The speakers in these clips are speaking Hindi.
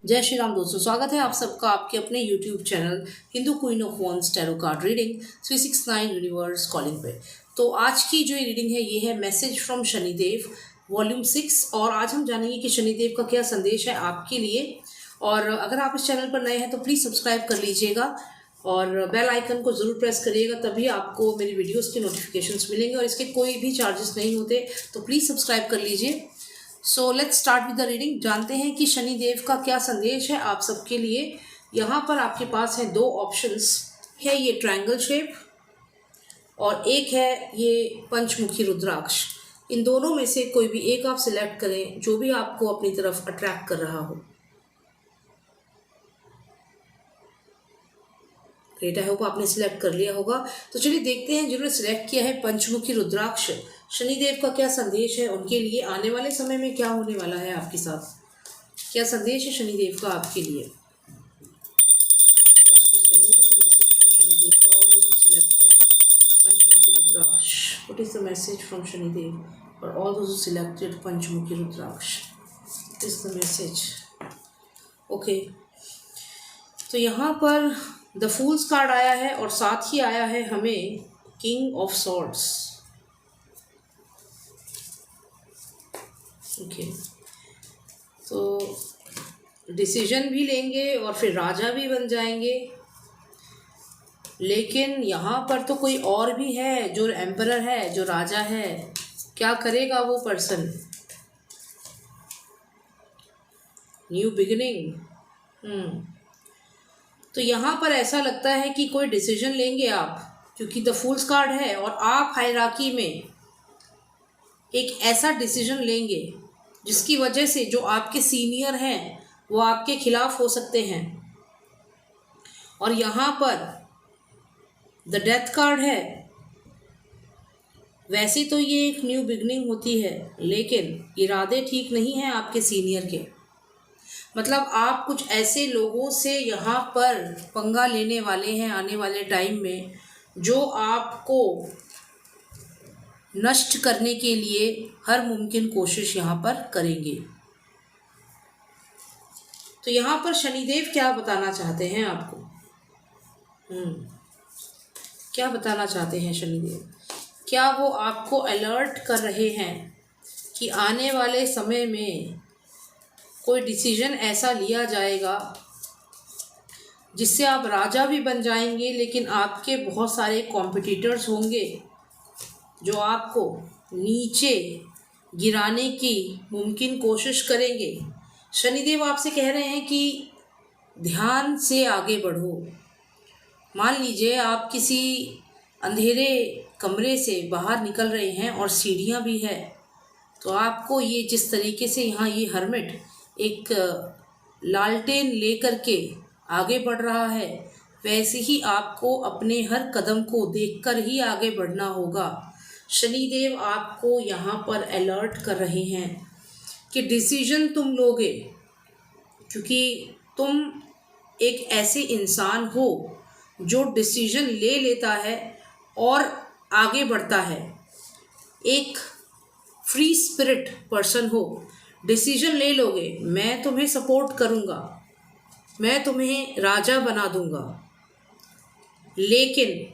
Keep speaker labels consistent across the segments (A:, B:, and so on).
A: जय श्री राम दोस्तों, स्वागत है आप सबका आपके अपने YouTube channel Hindu queen of wands tarot card reading 369 universe calling पे। तो आज की जो रीडिंग है ये है मैसेज फ्रॉम शनिदेव वॉल्यूम 6 और आज हम जानेंगे कि शनिदेव का क्या संदेश है आपके लिए। और अगर आप इस चैनल पर नए हैं तो प्लीज़ सब्सक्राइब कर लीजिएगा और बेल आइकन को ज़रूर प्रेस करिएगा, तभी आपको मेरी वीडियोज़ के नोटिफिकेशंस मिलेंगे और इसके कोई भी चार्जेस नहीं होते, तो प्लीज़ सब्सक्राइब कर लीजिए। So let's start with the reading. जानते हैं कि शनिदेव का क्या संदेश है आप सबके लिए। यहाँ पर आपके पास है दो ऑप्शंस है, ये ट्रायंगल शेप और एक है ये पंचमुखी रुद्राक्ष। इन दोनों में से कोई भी एक आप सिलेक्ट करें जो भी आपको अपनी तरफ अट्रैक्ट कर रहा हो। ग्रेट, आई होप आपने सिलेक्ट कर लिया होगा। तो चलिए देखते हैं जिन्होंने सिलेक्ट किया है पंचमुखी रुद्राक्ष, शनिदेव का क्या संदेश है उनके लिए। आने वाले समय में क्या होने वाला है आपके साथ, क्या संदेश है शनिदेव का आपके लिए। What is the message from Shanidev for all those who selected Panchmukhi Rudraksh? What is the message? Okay. तो यहाँ पर द फूल्स कार्ड आया है और साथ ही आया है हमें किंग ऑफ सॉर्ड्स। ओके, तो डिसीजन भी लेंगे और फिर राजा भी बन जाएंगे, लेकिन यहाँ पर तो कोई और भी है जो एम्परर है, जो राजा है। क्या करेगा वो पर्सन? New beginning. तो यहाँ पर ऐसा लगता है कि कोई डिसीजन लेंगे आप, क्योंकि द फूल्स कार्ड है और आप हायरार्की में एक ऐसा डिसीजन लेंगे जिसकी वजह से जो आपके सीनियर हैं वो आपके खिलाफ हो सकते हैं। और यहाँ पर द डेथ कार्ड है। वैसे तो ये एक न्यू बिगनिंग होती है, लेकिन इरादे ठीक नहीं हैं आपके सीनियर के। मतलब आप कुछ ऐसे लोगों से यहाँ पर पंगा लेने वाले हैं आने वाले टाइम में, जो आपको नष्ट करने के लिए हर मुमकिन कोशिश यहाँ पर करेंगे। तो यहाँ पर शनिदेव क्या बताना चाहते हैं आपको? क्या बताना चाहते हैं शनिदेव? क्या वो आपको अलर्ट कर रहे हैं कि आने वाले समय में कोई डिसीजन ऐसा लिया जाएगा जिससे आप राजा भी बन जाएंगे, लेकिन आपके बहुत सारे कॉम्पिटिटर्स होंगे जो आपको नीचे गिराने की मुमकिन कोशिश करेंगे। शनिदेव आपसे कह रहे हैं कि ध्यान से आगे बढ़ो। मान लीजिए आप किसी अंधेरे कमरे से बाहर निकल रहे हैं और सीढ़ियाँ भी है, तो आपको ये जिस तरीके से यहाँ ये हर्मिट एक लालटेन लेकर के आगे बढ़ रहा है, वैसे ही आपको अपने हर कदम को देखकर ही आगे बढ़ना होगा। शनिदेव आपको यहाँ पर अलर्ट कर रहे हैं कि डिसीजन तुम लोगे, क्योंकि तुम एक ऐसे इंसान हो जो डिसीजन ले लेता है और आगे बढ़ता है। एक फ्री स्पिरिट पर्सन हो, डिसीजन ले लोगे, मैं तुम्हें सपोर्ट करूँगा, मैं तुम्हें राजा बना दूँगा। लेकिन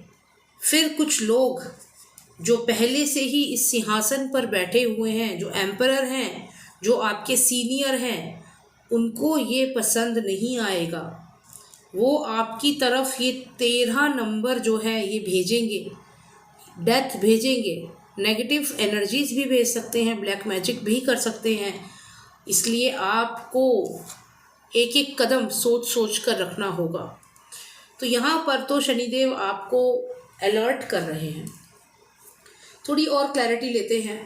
A: फिर कुछ लोग जो पहले से ही इस सिंहासन पर बैठे हुए हैं, जो एम्परर हैं, जो आपके सीनियर हैं, उनको ये पसंद नहीं आएगा। वो आपकी तरफ ये 13 नंबर जो है ये भेजेंगे, डेथ भेजेंगे, नेगेटिव एनर्जीज भी भेज सकते हैं, ब्लैक मैजिक भी कर सकते हैं। इसलिए आपको एक एक कदम सोच सोच कर रखना होगा। तो यहाँ पर तो शनिदेव आपको अलर्ट कर रहे हैं। थोड़ी और क्लैरिटी लेते हैं।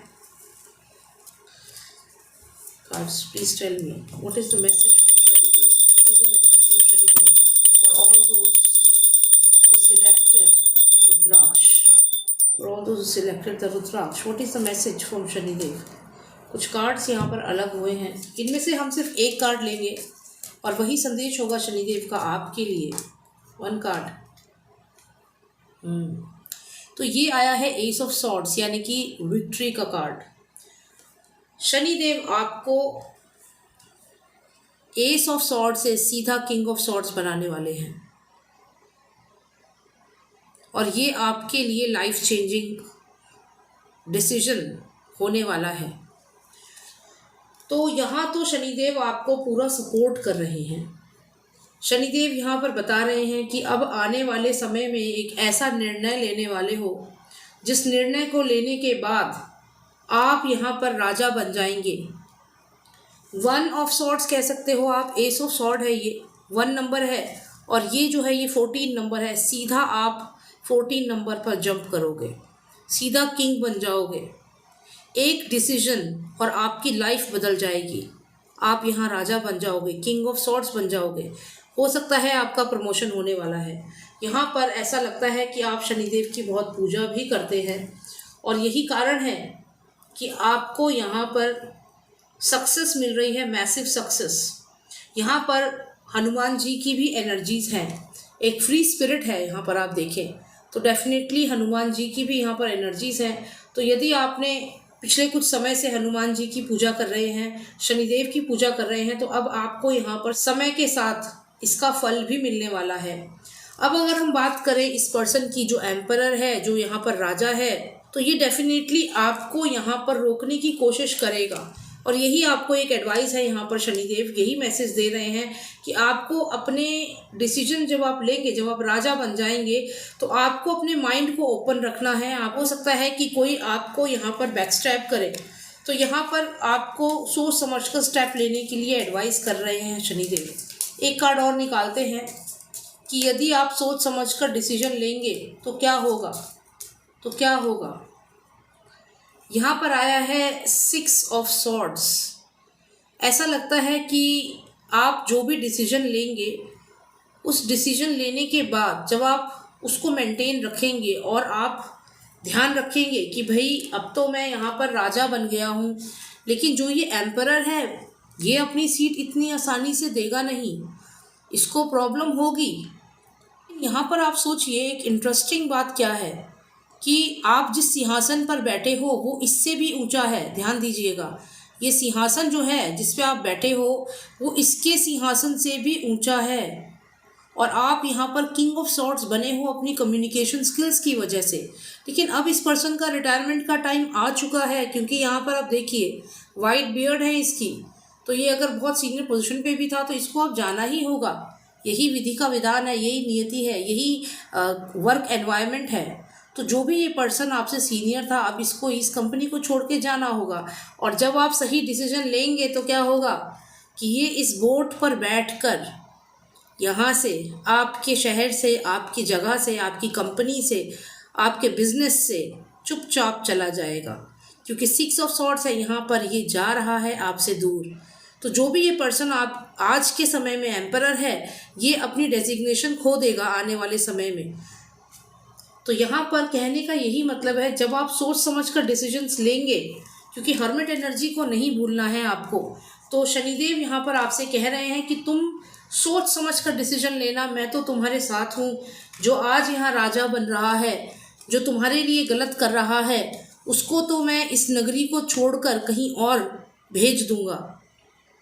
A: Cards, please tell me what is the message from Shanidev? What is the message from Shanidev for all those who selected rudraksha? For all those who selected the rudraksha, what is the message from Shanidev? कुछ कार्ड्स यहाँ पर अलग हुए हैं, इनमें से हम सिर्फ एक कार्ड लेंगे और वही संदेश होगा शनिदेव का आपके लिए। 1 कार्ड। तो ये आया है एस ऑफ सॉर्ड्स, यानी कि विक्ट्री का कार्ड। शनिदेव आपको एस ऑफ सॉर्ड्स से सीधा किंग ऑफ सॉर्ड्स बनाने वाले हैं, और ये आपके लिए लाइफ चेंजिंग डिसीजन होने वाला है। तो यहाँ तो शनिदेव आपको पूरा सपोर्ट कर रहे हैं। शनिदेव यहाँ पर बता रहे हैं कि अब आने वाले समय में एक ऐसा निर्णय लेने वाले हो जिस निर्णय को लेने के बाद आप यहाँ पर राजा बन जाएंगे। 1 ऑफ सॉर्ड्स कह सकते हो आप, एस ऑफ सॉर्ड है, ये 1 नंबर है, और ये जो है ये 14 नंबर है। सीधा आप 14 नंबर पर जंप करोगे, सीधा किंग बन जाओगे। एक डिसीजन और आपकी लाइफ बदल जाएगी। आप यहाँ राजा बन जाओगे, किंग ऑफ सॉर्ड्स बन जाओगे। हो सकता है आपका प्रमोशन होने वाला है। यहाँ पर ऐसा लगता है कि आप शनिदेव की बहुत पूजा भी करते हैं, और यही कारण है कि आपको यहाँ पर सक्सेस मिल रही है, मैसिव सक्सेस। यहाँ पर हनुमान जी की भी एनर्जीज हैं, एक फ्री स्पिरिट है यहाँ पर आप देखें तो डेफिनेटली हनुमान जी की भी यहाँ पर एनर्जीज हैं। तो यदि आपने पिछले कुछ समय से हनुमान जी की पूजा कर रहे हैं, शनिदेव की पूजा कर रहे हैं, तो अब आपको यहाँ पर समय के साथ इसका फल भी मिलने वाला है। अब अगर हम बात करें इस पर्सन की जो एम्परर है, जो यहाँ पर राजा है, तो ये डेफिनेटली आपको यहाँ पर रोकने की कोशिश करेगा, और यही आपको एक एडवाइस है। यहाँ पर शनिदेव यही मैसेज दे रहे हैं कि आपको अपने डिसीजन जब आप लेंगे, जब आप राजा बन जाएंगे, तो आपको अपने माइंड को ओपन रखना है। आप हो सकता है कि कोई आपको यहाँ पर बैकस्टैप करे, तो यहाँ पर आपको सोच समझ कर स्टेप लेने के लिए एडवाइस कर रहे हैं शनिदेव। एक कार्ड और निकालते हैं कि यदि आप सोच समझ कर डिसीजन लेंगे तो क्या होगा, तो क्या होगा। यहाँ पर आया है 6 ऑफ सॉर्ड्स। ऐसा लगता है कि आप जो भी डिसीजन लेंगे, उस डिसीजन लेने के बाद जब आप उसको मेंटेन रखेंगे और आप ध्यान रखेंगे कि भाई अब तो मैं यहाँ पर राजा बन गया हूँ, लेकिन जो ये एम्परर है ये अपनी सीट इतनी आसानी से देगा नहीं, इसको प्रॉब्लम होगी। यहाँ पर आप सोचिए, एक इंटरेस्टिंग बात क्या है कि आप जिस सिंहासन पर बैठे हो वो इससे भी ऊंचा है। ध्यान दीजिएगा, ये सिंहासन जो है जिस पे आप बैठे हो वो इसके सिंहासन से भी ऊंचा है, और आप यहाँ पर किंग ऑफ सॉर्ड्स बने हो अपनी कम्युनिकेशन स्किल्स की वजह से। लेकिन अब इस पर्सन का रिटायरमेंट का टाइम आ चुका है, क्योंकि यहाँ पर आप देखिए वाइट बियर्ड है इसकी, तो ये अगर बहुत सीनियर पोजीशन पे भी था तो इसको अब जाना ही होगा। यही विधि का विधान है, यही नियति है, यही वर्क एनवायरनमेंट है। तो जो भी ये पर्सन आपसे सीनियर था, अब इसको इस कंपनी को छोड़ के जाना होगा। और जब आप सही डिसीजन लेंगे तो क्या होगा कि ये इस बोट पर बैठकर यहाँ से, आपके शहर से, आपकी जगह से, आपकी कंपनी से, आपके बिजनेस से चुपचाप चला जाएगा, क्योंकि 6 ऑफ सॉर्ड्स है यहाँ पर, ये जा रहा है आपसे दूर। तो जो भी ये पर्सन आप आज के समय में एम्परर है, ये अपनी डेजिग्नेशन खो देगा आने वाले समय में। तो यहाँ पर कहने का यही मतलब है, जब आप सोच समझ कर डिसीजंस लेंगे, क्योंकि हर्मिट एनर्जी को नहीं भूलना है आपको, तो शनिदेव यहाँ पर आपसे कह रहे हैं कि तुम सोच समझ कर डिसीजन लेना, मैं तो तुम्हारे साथ हूँ। जो आज यहाँ राजा बन रहा है, जो तुम्हारे लिए गलत कर रहा है, उसको तो मैं इस नगरी को छोड़कर कहीं और भेज दूँगा,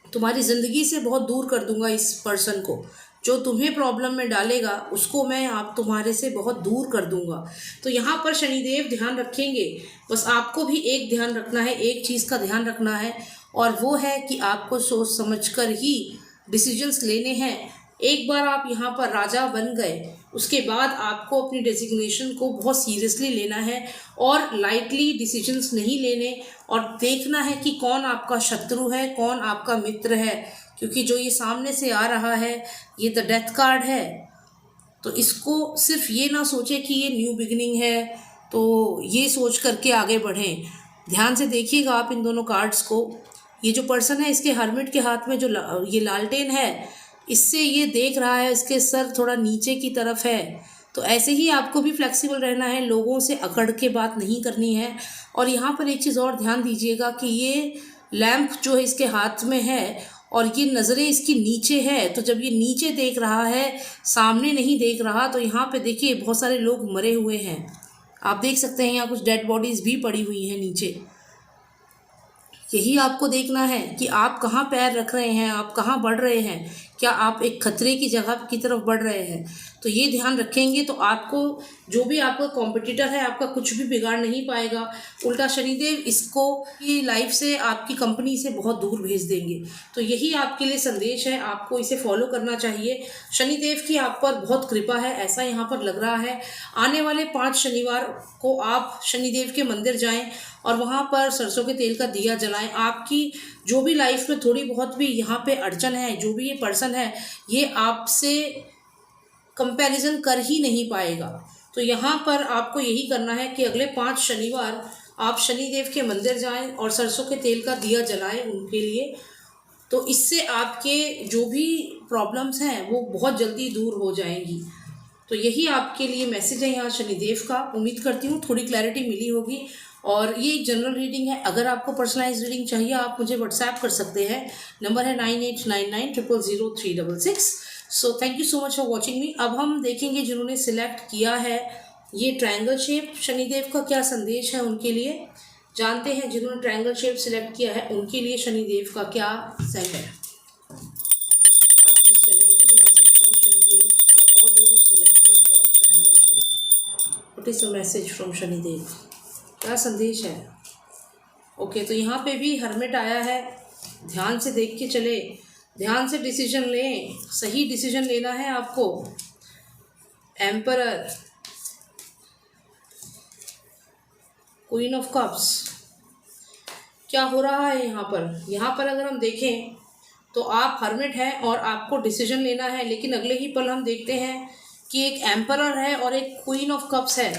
A: तुम्हारी ज़िंदगी से बहुत दूर कर दूँगा इस पर्सन को। जो तुम्हें प्रॉब्लम में डालेगा उसको मैं आप तुम्हारे से बहुत दूर कर दूंगा। तो यहाँ पर शनिदेव ध्यान रखेंगे। बस आपको भी एक ध्यान रखना है, एक चीज़ का ध्यान रखना है, और वो है कि आपको सोच समझकर ही डिसीजंस लेने हैं। एक बार आप यहाँ पर राजा बन गए, उसके बाद आपको अपनी डेजिग्नेशन को बहुत सीरियसली लेना है और लाइटली डिसीजंस नहीं लेने, और देखना है कि कौन आपका शत्रु है, कौन आपका मित्र है। क्योंकि जो ये सामने से आ रहा है ये द डेथ कार्ड है, तो इसको सिर्फ ये ना सोचे कि ये न्यू बिगिनिंग है, तो ये सोच करके आगे बढ़ें। ध्यान से देखिएगा आप इन दोनों कार्ड्स को। ये जो पर्सन है, इसके हर्मिट के हाथ में जो ये लालटेन है, इससे ये देख रहा है, इसके सर थोड़ा नीचे की तरफ है। तो ऐसे ही आपको भी फ्लेक्सिबल रहना है, लोगों से अकड़ के बात नहीं करनी है। और यहाँ पर एक चीज़ और ध्यान दीजिएगा कि ये लैंप जो है इसके हाथ में है और ये नज़रें इसकी नीचे है, तो जब ये नीचे देख रहा है, सामने नहीं देख रहा, तो यहाँ पे देखिए बहुत सारे लोग मरे हुए हैं। आप देख सकते हैं यहाँ कुछ डेड बॉडीज़ भी पड़ी हुई हैं नीचे। यही आपको देखना है कि आप कहाँ पैर रख रहे हैं, आप कहाँ बढ़ रहे हैं, क्या आप एक खतरे की जगह की तरफ बढ़ रहे हैं। तो ये ध्यान रखेंगे तो आपको जो भी आपका कॉम्पिटिटर है आपका कुछ भी बिगाड़ नहीं पाएगा। उल्टा शनिदेव इसको की लाइफ से, आपकी कंपनी से बहुत दूर भेज देंगे। तो यही आपके लिए संदेश है, आपको इसे फॉलो करना चाहिए। शनिदेव की आप पर बहुत कृपा है, ऐसा यहाँ पर लग रहा है। आने वाले 5 शनिवार को आप शनिदेव के मंदिर जाएं और वहाँ पर सरसों के तेल का दिया जलाएं। आपकी जो भी लाइफ में थोड़ी बहुत भी यहाँ पे अड़चन है, जो भी ये पर्सन है ये आपसे कंपैरिजन कर ही नहीं पाएगा। तो यहाँ पर आपको यही करना है कि अगले 5 शनिवार आप शनिदेव के मंदिर जाएं और सरसों के तेल का दिया जलाएं उनके लिए। तो इससे आपके जो भी प्रॉब्लम्स हैं वो बहुत जल्दी दूर हो जाएंगी। तो यही आपके लिए मैसेज है यहाँ शनिदेव का। उम्मीद करती हूँ थोड़ी क्लैरिटी मिली होगी। और ये एक जनरल रीडिंग है। अगर आपको पर्सनलाइज रीडिंग चाहिए आप मुझे व्हाट्सएप कर सकते हैं। नंबर है 9899000366। So thank you so much for watching मी। अब हम देखेंगे जिन्होंने सिलेक्ट किया है ये ट्रायंगल शेप, शनिदेव का क्या संदेश है उनके लिए। जानते हैं जिन्होंने ट्रायंगल शेप सिलेक्ट किया है उनके लिए शनिदेव का क्या सेंड है। What is the message from Shanidev? क्या संदेश है? ओके, तो यहाँ पे भी हर्मिट आया है। ध्यान से देख के चले, ध्यान से डिसीजन लें, सही डिसीजन लेना है आपको। एम्परर, क्वीन ऑफ कप्स, क्या हो रहा है यहाँ पर? यहाँ पर अगर हम देखें तो आप हर्मिट हैं और आपको डिसीजन लेना है, लेकिन अगले ही पल हम देखते हैं कि एक एम्परर है और एक क्वीन ऑफ कप्स है।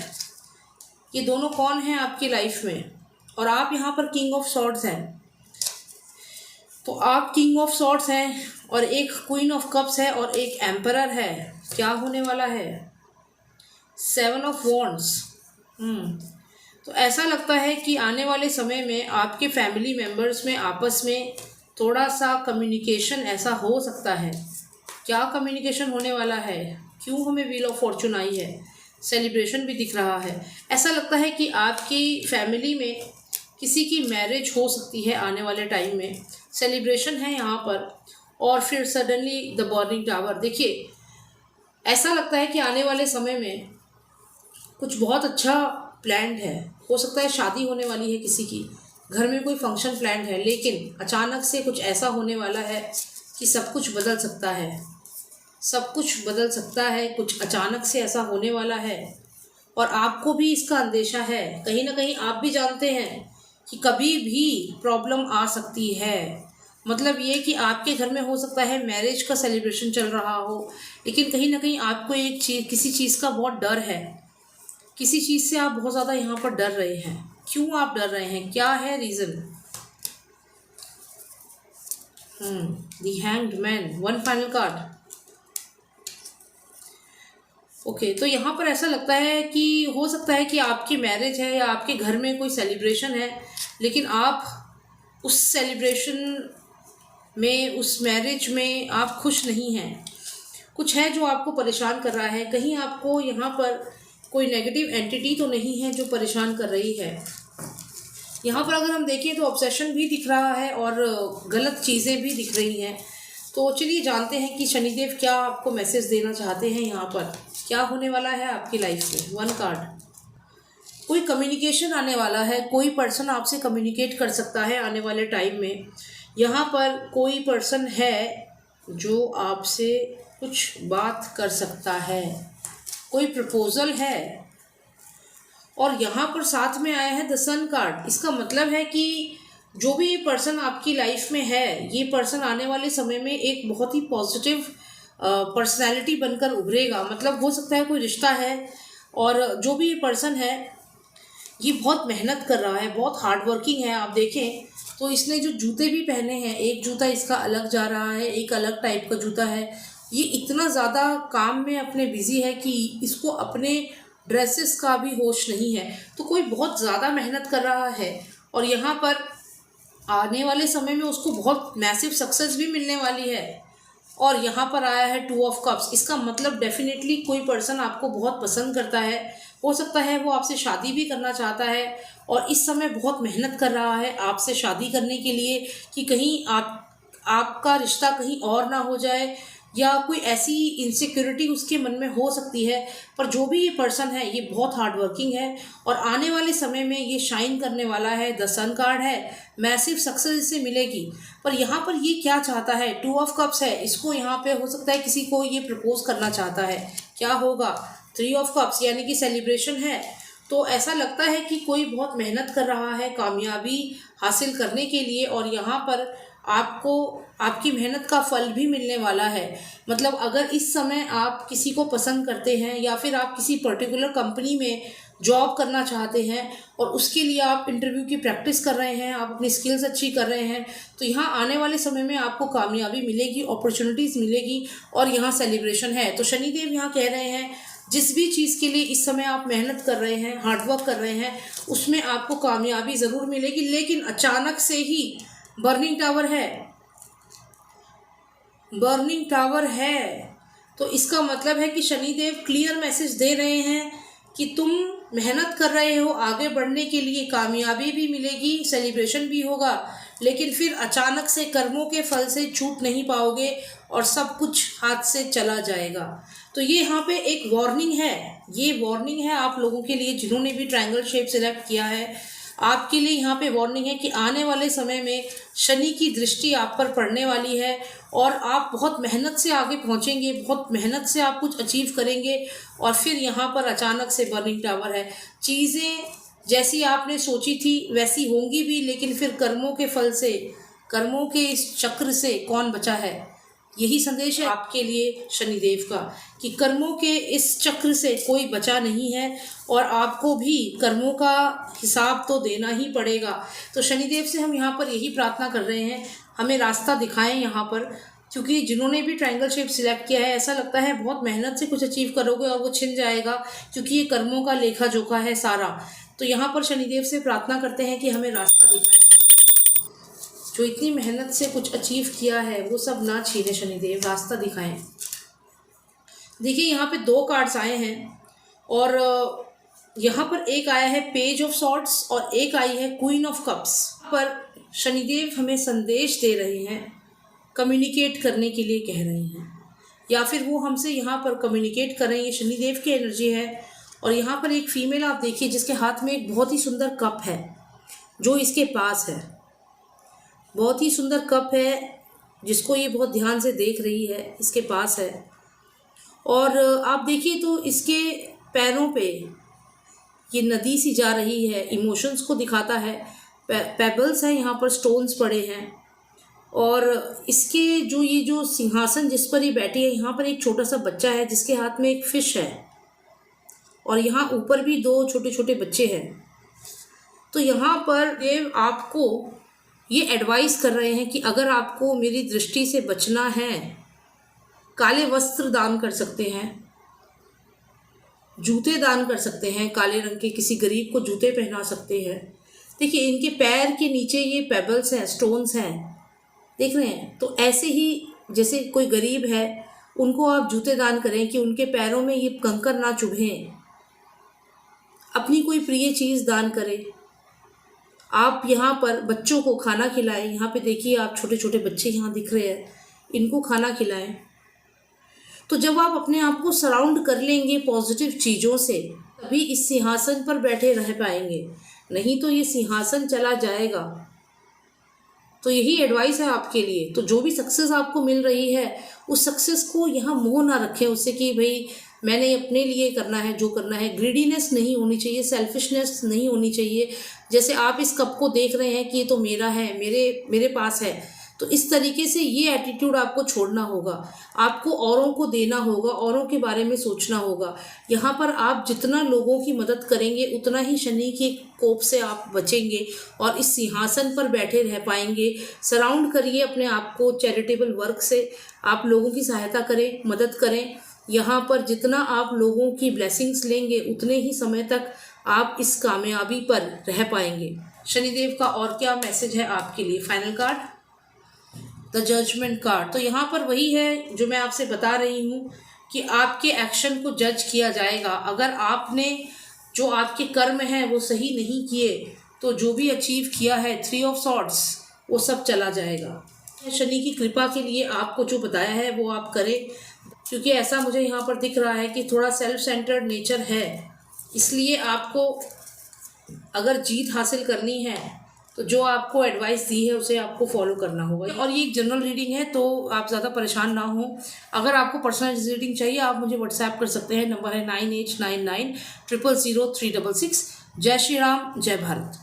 A: ये दोनों कौन हैं आपकी लाइफ में? और आप यहाँ पर किंग ऑफ सॉर्ड्स हैं। तो आप किंग ऑफ सॉर्ड्स हैं और एक क्वीन ऑफ कप्स है और एक एम्परर है। क्या होने वाला है? 7 ऑफ वॉन्ड्स। तो ऐसा लगता है कि आने वाले समय में आपके फैमिली मेम्बर्स में आपस में थोड़ा सा कम्युनिकेशन ऐसा हो सकता है। क्या कम्युनिकेशन होने वाला है? क्यों हमें व्हील ऑफ फॉर्चून आई है? सेलिब्रेशन भी दिख रहा है। ऐसा लगता है कि आपकी फैमिली में किसी की मैरिज हो सकती है आने वाले टाइम में। सेलिब्रेशन है यहाँ पर। और फिर सडनली द बर्निंग टावर। देखिए, ऐसा लगता है कि आने वाले समय में कुछ बहुत अच्छा प्लान्ड है। हो सकता है शादी होने वाली है किसी की, घर में कोई फंक्शन प्लान्ड है, लेकिन अचानक से कुछ ऐसा होने वाला है कि सब कुछ बदल सकता है। सब कुछ बदल सकता है, कुछ अचानक से ऐसा होने वाला है। और आपको भी इसका अंदेशा है। कहीं ना कहीं आप भी जानते हैं कि कभी भी प्रॉब्लम आ सकती है। मतलब ये कि आपके घर में हो सकता है मैरिज का सेलिब्रेशन चल रहा हो, लेकिन कहीं ना कहीं आपको एक चीज़, किसी चीज़ का बहुत डर है। किसी चीज़ से आप बहुत ज़्यादा यहाँ पर डर रहे हैं। क्यों आप डर रहे हैं? क्या है reason? The hanged man, 1 final card. Okay, तो यहाँ पर ऐसा लगता है कि हो सकता है कि आपकी मैरिज है या आपके घर में कोई सेलिब्रेशन है, लेकिन आप उस सेलिब्रेशन में, उस मैरिज में आप खुश नहीं हैं। कुछ है जो आपको परेशान कर रहा है। कहीं आपको यहाँ पर कोई नेगेटिव एंटिटी तो नहीं है जो परेशान कर रही है। यहाँ पर अगर हम देखें तो ऑब्सेशन भी दिख रहा है और गलत चीज़ें भी दिख रही हैं। तो चलिए जानते हैं कि शनिदेव क्या आपको मैसेज देना चाहते हैं। यहाँ पर क्या होने वाला है आपकी लाइफ में? 1 कार्ड। कोई कम्युनिकेशन आने वाला है। कोई पर्सन आपसे कम्युनिकेट कर सकता है आने वाले टाइम में। यहाँ पर कोई पर्सन है जो आपसे कुछ बात कर सकता है। कोई प्रपोजल है। और यहाँ पर साथ में आया है द सन कार्ड। इसका मतलब है कि जो भी ये पर्सन आपकी लाइफ में है, ये पर्सन आने वाले समय में एक बहुत ही पॉजिटिव पर्सनैलिटी बनकर उभरेगा। मतलब हो सकता है कोई रिश्ता है और जो भी ये पर्सन है ये बहुत मेहनत कर रहा है, बहुत हार्ड वर्किंग है। आप देखें तो इसने जो जूते भी पहने हैं, एक जूता इसका अलग जा रहा है, एक अलग टाइप का जूता है। ये इतना ज़्यादा काम में अपने बिजी है कि इसको अपने ड्रेसेस का भी होश नहीं है। तो कोई बहुत ज़्यादा मेहनत कर रहा है और यहाँ पर आने वाले समय में उसको बहुत मैसिव सक्सेस भी मिलने वाली है। और यहाँ पर आया है 2 ऑफ कप्स। इसका मतलब डेफिनेटली कोई पर्सन आपको बहुत पसंद करता है, हो सकता है वो आपसे शादी भी करना चाहता है और इस समय बहुत मेहनत कर रहा है आपसे शादी करने के लिए कि कहीं आपका रिश्ता कहीं और ना हो जाए, या कोई ऐसी इनसिक्योरिटी उसके मन में हो सकती है। पर जो भी ये पर्सन है ये बहुत हार्ड वर्किंग है और आने वाले समय में ये शाइन करने वाला है। द सन कार्ड है, मैसिव सक्सेस इसे मिलेगी। पर यहाँ पर ये क्या चाहता है, 2 ऑफ कप्स है, इसको यहाँ पे हो सकता है किसी को ये प्रपोज करना चाहता है। क्या होगा, 3 ऑफ कप्स यानी कि सेलिब्रेशन है। तो ऐसा लगता है कि कोई बहुत मेहनत कर रहा है कामयाबी हासिल करने के लिए और यहाँ पर आपको आपकी मेहनत का फल भी मिलने वाला है। मतलब अगर इस समय आप किसी को पसंद करते हैं या फिर आप किसी पर्टिकुलर कंपनी में जॉब करना चाहते हैं और उसके लिए आप इंटरव्यू की प्रैक्टिस कर रहे हैं, आप अपनी स्किल्स अच्छी कर रहे हैं, तो यहाँ आने वाले समय में आपको कामयाबी मिलेगी, अपॉर्चुनिटीज़ मिलेगी और यहाँ सेलिब्रेशन है। तो शनिदेव यहाँ कह रहे हैं जिस भी चीज़ के लिए इस समय आप मेहनत कर रहे हैं, हार्डवर्क कर रहे हैं, उसमें आपको कामयाबी ज़रूर मिलेगी। लेकिन अचानक से ही बर्निंग टावर है, बर्निंग टावर है, तो इसका मतलब है कि शनिदेव क्लियर मैसेज दे रहे हैं कि तुम मेहनत कर रहे हो, आगे बढ़ने के लिए कामयाबी भी मिलेगी, सेलिब्रेशन भी होगा, लेकिन फिर अचानक से कर्मों के फल से छूट नहीं पाओगे और सब कुछ हाथ से चला जाएगा। तो ये यहाँ पे एक वार्निंग है, ये वार्निंग है आप लोगों के लिए जिन्होंने भी ट्रायंगल शेप सिलेक्ट किया है। आपके लिए यहाँ पे वार्निंग है कि आने वाले समय में शनि की दृष्टि आप पर पड़ने वाली है और आप बहुत मेहनत से आगे पहुँचेंगे, बहुत मेहनत से आप कुछ अचीव करेंगे और फिर यहाँ पर अचानक से बर्निंग टावर है। चीज़ें जैसी आपने सोची थी वैसी होंगी भी, लेकिन फिर कर्मों के फल से, कर्मों के इस चक्र से कौन बचा है। यही संदेश है आपके लिए शनिदेव का कि कर्मों के इस चक्र से कोई बचा नहीं है और आपको भी कर्मों का हिसाब तो देना ही पड़ेगा। तो शनिदेव से हम यहाँ पर यही प्रार्थना कर रहे हैं, हमें रास्ता दिखाएं यहाँ पर, क्योंकि जिन्होंने भी ट्रायंगल शेप सिलेक्ट किया है ऐसा लगता है बहुत मेहनत से कुछ अचीव करोगे और वो छिन जाएगा, क्योंकि ये कर्मों का लेखा जोखा है सारा। तो यहाँ पर शनिदेव से प्रार्थना करते हैं कि हमें रास्ता दिखाएं, जो इतनी मेहनत से कुछ अचीव किया है वो सब ना छीने शनिदेव, रास्ता दिखाएं। देखिए यहाँ पे 2 कार्ड्स आए हैं और यहाँ पर एक आया है पेज ऑफ सॉर्ड्स और एक आई है क्वीन ऑफ कप्स। पर शनिदेव हमें संदेश दे रहे हैं, कम्युनिकेट करने के लिए कह रहे हैं, या फिर वो हमसे यहाँ पर कम्युनिकेट कर रहे हैं। ये शनिदेव की एनर्जी है और यहाँ पर एक फीमेल आप देखिए जिसके हाथ में एक बहुत ही सुंदर कप है जो इसके पास है, बहुत ही सुंदर कप है जिसको ये बहुत ध्यान से देख रही है, इसके पास है। और आप देखिए तो इसके पैरों पे ये नदी सी जा रही है, इमोशंस को दिखाता है। पेबल्स हैं यहाँ पर, स्टोन्स पड़े हैं और इसके जो सिंहासन जिस पर ये बैठी है, यहाँ पर एक छोटा सा बच्चा है जिसके हाथ में एक फिश है और यहाँ ऊपर भी 2 छोटे छोटे बच्चे हैं। तो यहाँ पर देव आपको ये एडवाइस कर रहे हैं कि अगर आपको मेरी दृष्टि से बचना है, काले वस्त्र दान कर सकते हैं, जूते दान कर सकते हैं, काले रंग के किसी गरीब को जूते पहना सकते हैं। देखिए इनके पैर के नीचे ये पेबल्स हैं, स्टोन्स हैं, देख रहे हैं। तो ऐसे ही जैसे कोई गरीब है उनको आप जूते दान करें कि उनके पैरों में ये कंकर ना चुभें। अपनी कोई प्रिय चीज़ दान करें। आप यहाँ पर बच्चों को खाना खिलाएं। यहाँ पे देखिए आप छोटे छोटे बच्चे यहाँ दिख रहे हैं, इनको खाना खिलाएं। तो जब आप अपने आप को सराउंड कर लेंगे पॉजिटिव चीज़ों से, तभी इस सिंहासन पर बैठे रह पाएंगे, नहीं तो ये सिंहासन चला जाएगा। तो यही एडवाइस है आपके लिए। तो जो भी सक्सेस आपको मिल रही है उस सक्सेस को यहाँ मोह ना रखें उससे कि भाई मैंने अपने लिए करना है, जो करना है। ग्रीडीनेस नहीं होनी चाहिए, सेल्फिशनेस नहीं होनी चाहिए। जैसे आप इस कप को देख रहे हैं कि ये तो मेरा है, मेरे पास है, तो इस तरीके से ये एटीट्यूड आपको छोड़ना होगा। आपको औरों को देना होगा, औरों के बारे में सोचना होगा। यहाँ पर आप जितना लोगों की मदद करेंगे उतना ही शनि के कोप से आप बचेंगे और इस सिंहासन पर बैठे रह पाएंगे। सराउंड करिए अपने आप को चैरिटेबल वर्क से, आप लोगों की सहायता करें, मदद करें। यहाँ पर जितना आप लोगों की ब्लेसिंग्स लेंगे उतने ही समय तक आप इस कामयाबी पर रह पाएंगे। शनिदेव का और क्या मैसेज है आपके लिए? Final card, the judgement card. तो यहाँ पर वही है जो मैं आपसे बता रही हूँ कि आपके एक्शन को जज किया जाएगा। अगर आपने जो आपके कर्म हैं वो सही नहीं किए तो जो भी अचीव किया है 3 ऑफ सॉर्ड्स वो सब चला जाएगा। शनि की कृपा के लिए आपको जो बताया है वो आप करें, क्योंकि ऐसा मुझे यहाँ पर दिख रहा है कि थोड़ा सेल्फ सेंटर्ड नेचर है, इसलिए आपको अगर जीत हासिल करनी है तो जो आपको एडवाइस दी है उसे आपको फॉलो करना होगा। और ये एक जनरल रीडिंग है तो आप ज़्यादा परेशान ना हो। अगर आपको पर्सनल रीडिंग चाहिए आप मुझे व्हाट्सएप कर सकते हैं, नंबर है 9899000366। जय श्री राम, जय भारत।